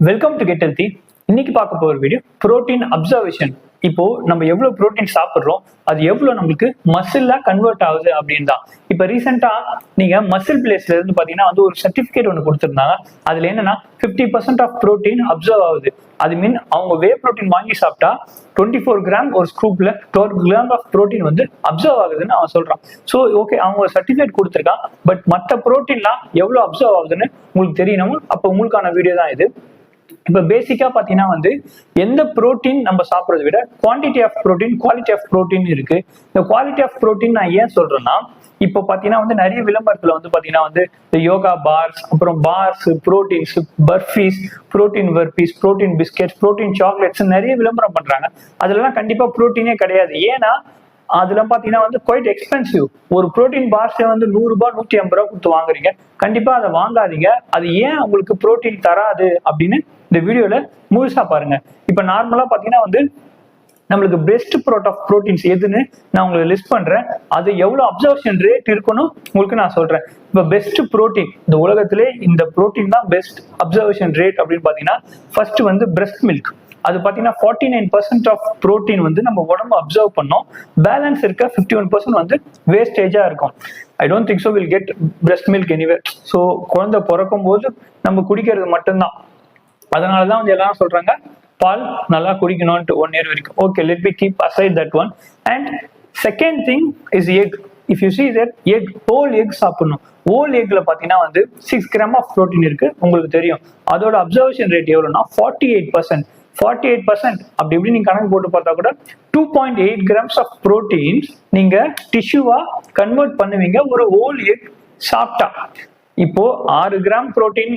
Welcome to get healthy. இன்னைக்கு பார்க்க போகிற வீடியோ புரோட்டீன் அப்சர்வேஷன். இப்போ நம்ம எவ்வளவு புரோட்டீன் சாப்பிட்றோம், அது எவ்வளவு நம்மளுக்கு மசில்லா கன்வெர்ட் ஆகுது அப்படின்னு தான். இப்போ ரீசெண்டா நீங்க மசில் பிளேஸ்ல இருந்து பாத்தீங்கன்னா ஒரு சர்டிபிகேட் ஒன்று கொடுத்துருந்தாங்க. அதுல என்னன்னா 50% ஆஃப் புரோட்டீன் அப்சர்வ் ஆகுது. அது மீன் அவங்க வே புரோட்டீன் வாங்கி சாப்பிட்டா 24 கிராம் ஒரு ஸ்கூப்ல 12 கிராம் ஆஃப் புரோட்டீன் அப்சர்வ் ஆகுதுன்னு அவன் சொல்றான். ஸோ ஓகே, அவங்க ஒரு சர்டிபிகேட் கொடுத்துருக்கான். பட் மற்ற புரோட்டீன்லாம் எவ்வளவு அப்சர்வ் ஆகுதுன்னு உங்களுக்கு தெரியணும். அப்போ உங்களுக்கான வீடியோ தான் இது. இப்ப பேசிக்கா பாத்தீங்கன்னா எந்த புரோட்டீன் நம்ம சாப்பிட்றத விட quantity of protein, quality of protein இருக்கு. இந்த குவாலிட்டி ஆஃப் புரோட்டீன் நான் ஏன் சொல்றேன்னா, இப்போ பாத்தீங்கன்னா நிறைய விளம்பரத்துல பாத்தீங்கன்னா இந்த யோகா பார்ஸ், அப்புறம் bars, proteins, burfis, protein burfis, protein biscuits, protein chocolates நிறைய விளம்பரம் பண்றாங்க. அதுலலாம் கண்டிப்பா புரோட்டீனே கிடையாது. ஏன்னா அதுல பாத்தீங்கன்னா குவைட் எக்ஸ்பென்சிவ். ஒரு புரோட்டீன் பார்ஸ் 100 ரூபாய் 150 ரூபாய் கொடுத்து வாங்குறீங்க. கண்டிப்பா அதை வாங்காதீங்க. அது ஏன் உங்களுக்கு புரோட்டீன் தராது அப்படின்னு இந்த வீடியோல முழுசா பாருங்க. இப்ப நார்மலா பாத்தீங்கன்னா நம்மளுக்கு பெஸ்ட் புரோட்டீன்ஸ் எதுன்னு நான் உங்களுக்கு லிஸ்ட் பண்றேன். அது எவ்வளவு அப்சர்வேஷன் ரேட் இருக்கணும் உங்களுக்கு நான் சொல்றேன். இப்ப பெஸ்ட் புரோட்டீன் இந்த உலகத்திலே இந்த புரோட்டீன் தான் பெஸ்ட் அப்சர்வேஷன் ரேட் அப்படின்னு பாத்தீங்கன்னா ஃபர்ஸ்ட் பிரஸ்ட் மில்க். அது பாத்தீங்கன்னா 49% ஆஃப் புரோட்டீன் நம்ம உடம்பு அப்சர்வ் பண்ணோம். பேலன்ஸ் இருக்க 51% வேஸ்டேஜா இருக்கும். I don't think so will get breast milk anywhere. So குழந்தை பிறக்கும் போது நம்ம குடிக்கிறது மட்டும்தான். அதனாலதான் எல்லாரும் சொல்றாங்க பால் நல்லா குடிக்கணும்ட்டு 1 year வரைக்கும். Okay, let me keep aside that one. And second thing is egg. If you see that egg, whole egg சாப்பிடணும். ஹோல் எக்ல பாத்தீங்கன்னா 6 கிராம் ஆஃப் புரோட்டீன் இருக்கு. உங்களுக்கு தெரியும் அதோட அப்சர்வேஷன் ரேட் எவ்வளவுனா 48%. 48% அப்படி இப்படி நீங்க கணக்கு போட்டு பார்த்தா கூட 2.8 கிராம்ஸ் ஆஃப் புரோட்டீன்ஸ் நீங்க டிஷ்யூவா கன்வெர்ட் பண்ணுவீங்க ஒரு ஹோல் எக் சாப்பிட்டா. இப்போ 6 கிராம் புரோட்டீன்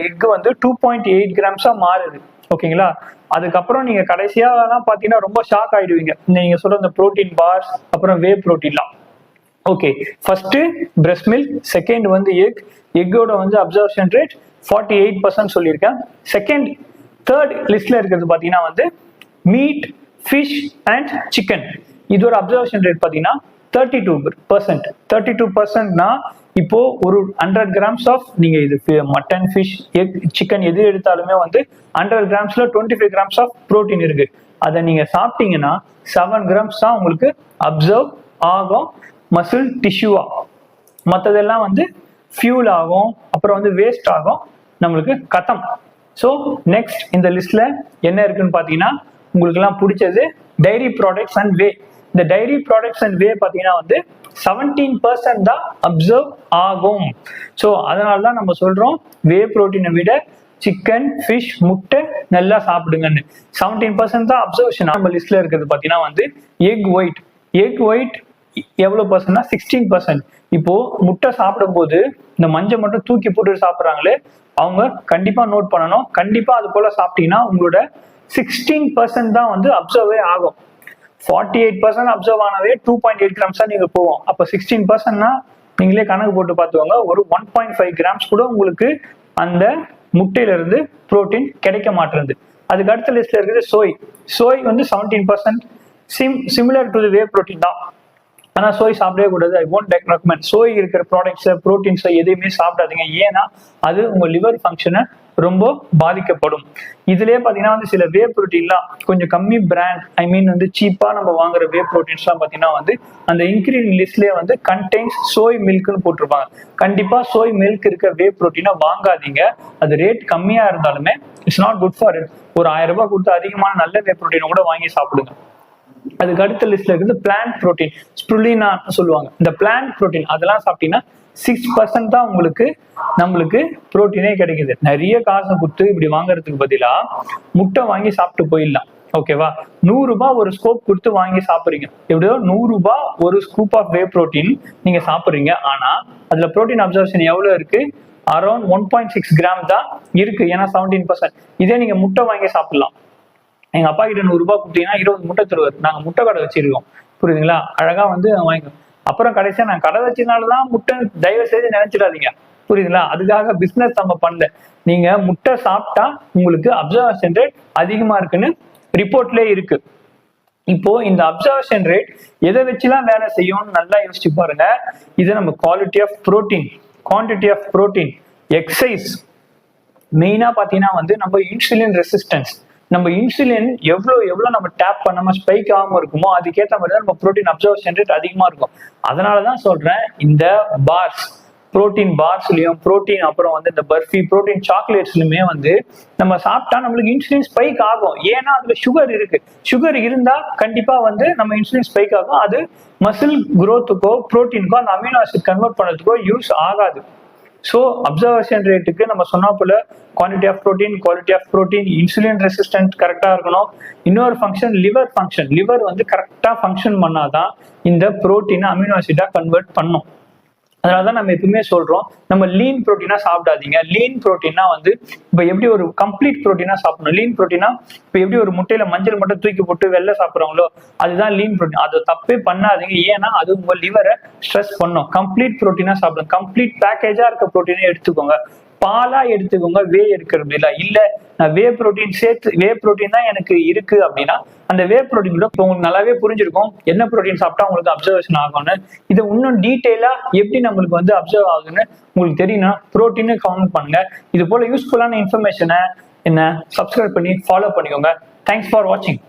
எக் 2.8 கிராம்ஸா மாறுது. ஓகேங்களா? அதுக்கப்புறம் நீங்க கடைசியா பாத்தீங்கன்னா ரொம்ப ஷாக் ஆயிடுவீங்க. நீங்க சொல்ற இந்த புரோட்டீன் பார்ஸ், அப்புறம் வே புரோட்டீன்லாம். Okay, first breast milk, second egg. எக்கோட அப்சர்வேஷன் ரேட் 48% சொல்லியிருக்கேன். செகண்ட் தேர்ட் லிஸ்ட்ல இருக்கிறது பாத்தீங்கன்னா மீட், ஃபிஷ் அண்ட் சிக்கன். இதோட அப்சர்வேஷன் ரேட் பாத்தீங்கன்னா 32%. 32%னா இப்போ ஒரு 100 கிராம்ஸ் ஆஃப் நீங்க இது மட்டன், ஃபிஷ், எக், சிக்கன் எது எடுத்தாலுமே 100 கிராம்ஸ்ல 25 கிராம்ஸ் ஆஃப் புரோட்டீன் இருக்கு. அதை நீங்க சாப்பிட்டீங்கன்னா 7 கிராம்ஸ் தான் உங்களுக்கு அப்சர்வ் ஆகும் மசில் டிஷ்யூவா. மற்றதெல்லாம் ஃபியூல் ஆகும், அப்புறம் வேஸ்ட் ஆகும், நம்மளுக்கு கத்தம். ஸோ நெக்ஸ்ட் இந்த லிஸ்ட்ல என்ன இருக்குன்னு பாத்தீங்கன்னா உங்களுக்கு எல்லாம் பிடிச்சது டைரி ப்ராடக்ட்ஸ் அண்ட் வே. இந்த டைரி ப்ராடக்ட்ஸ் அண்ட் வே பாத்தீங்கன்னா 17% தான் அப்சர்வ் ஆகும். ஸோ அதனால தான் நம்ம சொல்றோம் வே புரோட்டீனை விட சிக்கன், ஃபிஷ், முட்டை நல்லா சாப்பிடுங்கன்னு. 17% தான் அப்சர்வேஷன். நம்ம லிஸ்ட்ல இருக்கிறது பாத்தீங்கன்னா எக் ஒயிட். எக் ஒயிட் எவ்வளவு பர்சன்ட்னா 16%. இப்போ முட்டை சாப்பிடும் போது இந்த மஞ்சள் மட்டும் தூக்கி போட்டு சாப்பிட்றாங்களே, அவங்க கண்டிப்பா நோட் பண்ணணும். கண்டிப்பா அது போல சாப்பிட்டீங்கன்னா உங்களோட 16% தான் அப்சர்வே ஆகும். 48% அப்சர்வ் ஆனவே 2.8 கிராம்ஸ் தான் நீங்க போவோம். அப்ப 16%னா நீங்களே கணக்கு போட்டு பார்த்துவாங்க. ஒரு 1.5 கிராம்ஸ் கூட உங்களுக்கு அந்த முட்டையில இருந்து புரோட்டீன் கிடைக்க மாட்டேங்குது. அதுக்கு அடுத்த லிஸ்ட்ல இருக்குது சோய். சோய் 17%. Similar to the whey protein தான். ஆனா சோய் சாப்பிடவே கூடாது. I won't recommend. சோய் இருக்கிற ப்ராடக்ட்ஸ், புரோட்டீன்ஸ் எதையுமே சாப்பிடாதீங்க. ஏன்னா அது உங்க லிவர் ஃபங்க்ஷனை ரொம்ப பாதிக்கப்படும். இதுலயே பாத்தீங்கன்னா சில வே புரோட்டீன்லாம் கொஞ்சம் கம்மி பிராண்ட், ஐ மீன் சீப்பா நம்ம வாங்குற வே புரோட்டீன்ஸ்லாம் பாத்தீங்கன்னா அந்த இன்கிரீடியன்ட் லிஸ்ட்லயே கண்டெய்ன்ஸ் சோய் மில்க்னு போட்டிருப்பாங்க. கண்டிப்பா சோய் மில்க் இருக்க வே புரோட்டீனை வாங்காதீங்க. அது ரேட் கம்மியா இருந்தாலுமே it's not good for it. ஒரு 1000 ரூபாய் கொடுத்து அதிகமான நல்ல வே புரோட்டீனை கூட வாங்கி சாப்பிடுங்க. அதுக்கு அடுத்த லிஸ்ட்ல இருக்குது பிளான்ட் புரோட்டீன், ஸ்ப்ருலினா சொல்லுவாங்க. இந்த பிளான்ட் புரோட்டீன் அதெல்லாம் சாப்பிட்டீங்கன்னா 6% தான் நம்மளுக்கு புரோட்டீனே கிடைக்குது. நிறைய காசு கொடுத்து இப்படி வாங்குறதுக்கு பதிலா முட்டை வாங்கி சாப்பிட்டு போயிடலாம். ஓகேவா? 100 ரூபாய் ஒரு ஸ்கூப் கொடுத்து வாங்கி சாப்பிடுறீங்க. எப்படியோ 100 ரூபாய் ஒரு ஸ்கூப் ஆஃப் வே புரோட்டீன் நீங்க சாப்பிடுறீங்க. ஆனா அதுல புரோட்டீன் அப்சர்வேஷன் எவ்வளவு இருக்கு? அரௌண்ட் 1.6 கிராம் தான் இருக்கு. ஏன்னா 17%. இதே நீங்க முட்டை வாங்கி சாப்பிடலாம். எங்க அப்பா கிட்ட 100 ரூபாய் கொடுத்தீங்கன்னா 20 முட்டை தருவார். நாங்க முட்டை கடை வச்சிருக்கோம், புரியுதுங்களா? அழகா வாங்கிக்கோ. அப்புறம் கடைசியா நான் கடை வச்சதுனாலதான் முட்டை, தயவு செய்து நினைச்சிடாதீங்க, புரியுதுங்களா? அதுக்காக பிசினஸ் நம்ம பண்ணல. நீங்க முட்டை சாப்பிட்டா உங்களுக்கு அப்சர்வேஷன் ரேட் அதிகமா இருக்குன்னு ரிப்போர்ட்லயே இருக்கு. இப்போ இந்த அப்சர்வேஷன் ரேட் எதை வச்சுலாம் வேலை செய்யும்னு நல்லா யோசிச்சு பாருங்க. இது நம்ம quality of protein, quantity of protein, exercise, மெயினா பாத்தீங்கன்னா வந்து நம்ம இன்சுலின் ரெசிஸ்டன்ஸ், நம்ம இன்சுலின் எவ்வளவு நம்ம டேப் பண்ணாம ஸ்பைக் ஆகாம இருக்குமோ அதுக்கேற்ற மாதிரி தான் நம்ம ப்ரோட்டீன் அப்சர்வேஷன் ரேட் அதிகமா இருக்கும். அதனாலதான் சொல்றேன் இந்த பார்ஸ், புரோட்டீன் பார்ஸ்லயும் புரோட்டீன் அப்புறம் வந்து இந்த பர்ஃபி புரோட்டீன் சாக்லேட்ஸ்லயுமே வந்து நம்ம சாப்பிட்டா நம்மளுக்கு இன்சுலின் ஸ்பைக் ஆகும். ஏன்னா அதுல சுகர் இருக்கு. சுகர் இருந்தா கண்டிப்பா வந்து நம்ம இன்சுலின் ஸ்பைக் ஆகும். அது மசில் குரோத்துக்கோ புரோட்டீனுக்கோ அந்த அமினோ ஆசிட் கன்வெர்ட் பண்ணதுக்கோ யூஸ் ஆகாது. ஸோ அப்சர்வேஷன் ரேட்டுக்கு நம்ம சொன்னா போல quantity of protein, quality of protein, insulin resistant கரெக்டா இருக்கணும். இன்னொரு ஃபங்க்ஷன் லிவர் வந்து கரெக்டா ஃபங்க்ஷன் பண்ணாதான் இந்த ப்ரோட்டீனை அமினோ ஆசிடா கன்வெர்ட் பண்ணும். அதனாலதான் நம்ம எப்பவுமே சொல்றோம் நம்ம லீன் ப்ரோட்டீனா சாப்பிடாதீங்க. லீன் ப்ரோட்டீனா வந்து இப்ப எப்படி ஒரு கம்ப்ளீட் ப்ரோட்டீனா சாப்பிடணும். லீன் ப்ரோட்டீனா இப்ப எப்படி ஒரு முட்டையில மஞ்சள் மட்டும் தூக்கி போட்டு வெள்ளை சாப்பிடுறாங்களோ அதுதான் லீன் ப்ரோட்டீன். அதை தப்பே பண்ணாதீங்க. ஏன்னா அது உங்க லிவரை ஸ்ட்ரெஸ் பண்ணும். கம்ப்ளீட் ப்ரோட்டீனா சாப்பிடுங்க. கம்ப்ளீட் பேக்கேஜா இருக்க ப்ரோட்டீனை எடுத்துக்கோங்க. பாலா எடுத்துக்கோங்க, வே எடுக்கிறது இல்ல நான் வே ப்ரோட்டீன் தான் எனக்கு இருக்கு அப்படின்னா அந்த வே ப்ரோட்டீன் கூட உங்களுக்கு நல்லாவே புரிஞ்சிருக்கும் என்ன ப்ரோட்டீன் சாப்பிட்டா உங்களுக்கு அப்சர்வேஷன் ஆகும்னு. இதை இன்னும் டீட்டெயிலா எப்படி நம்மளுக்கு வந்து அப்சர்வ் ஆகுதுன்னு உங்களுக்கு தெரியும்னா ப்ரோட்டீன் கவுண்ட் பண்ணுங்க. இது போல யூஸ்ஃபுல்லான இன்ஃபர்மேஷனை என்ன சப்ஸ்கிரைப் பண்ணி ஃபாலோ பண்ணிக்கோங்க. தேங்க்ஸ் ஃபார் வாட்சிங்.